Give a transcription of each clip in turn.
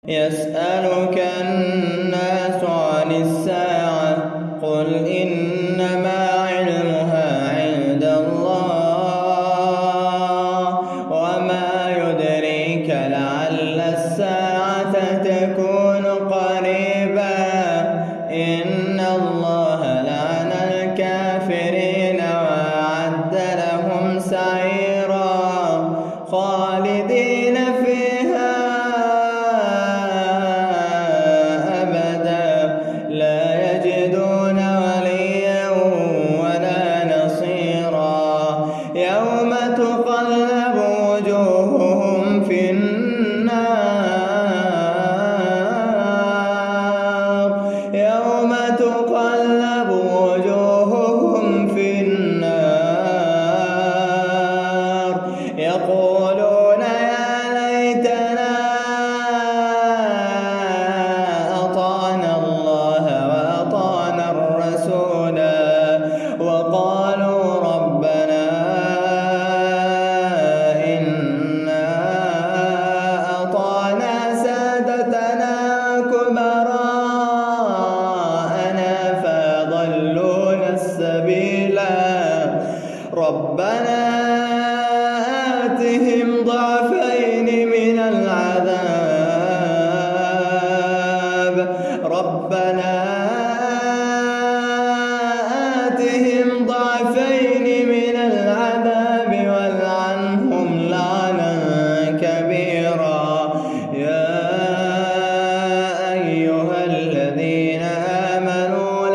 يسألك الناس عن الساعة قل إنما علمها عند الله وما يدريك لعل الساعة تكون قريبا إن الله لعن الكافرين وأعد لهم سعيرا خالدين فيها لا يجدون وليا ولا نصيرا يوم تقلب وجوههم في النار يوم تقلب وجوههم في النار يقولون يا ليتنا وقالوا ربنا إنا أطعنا سادتنا كبراءنا فأضلونا السبيلا ربنا آتهم ضعفين من العذاب ربنا ضعفين من العذاب والعنهم لعنا كبيرا يا أيها الذين آمنوا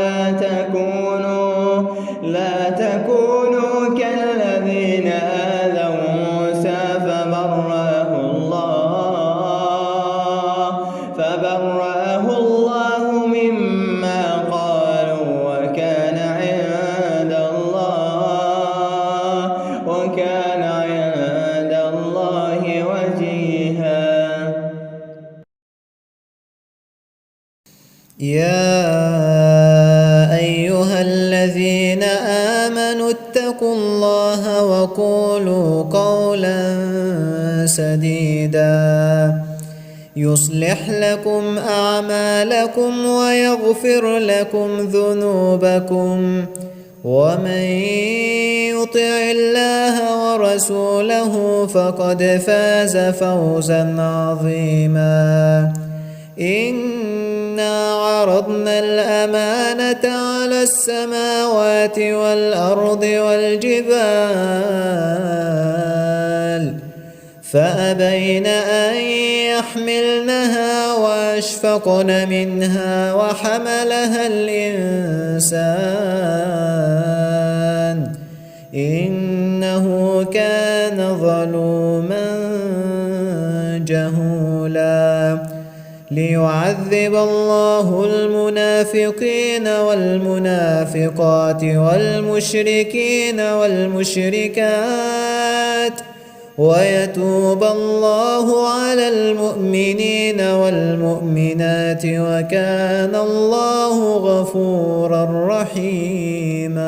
لا تكونوا كالذين آذوا موسى فبرأه الله مما قالوا وكان عند الله وجيها. يا أيها الذين آمنوا اتقوا الله وقولوا قولا سديدا يصلح لكم أعمالكم ويغفر لكم ذنوبكم ومن يطع الله ورسوله فقد فاز فوزا عظيما إنا عرضنا الأمانة على السماوات والأرض والجبال فأبين أن يحملنها وأشفقن منها وحملها الإنسان إنه كان ظلوما جهولا ليعذب الله المنافقين والمنافقات والمشركين والمشركات ويتوب الله على المؤمنين والمؤمنات وكان الله غفورا رحيما.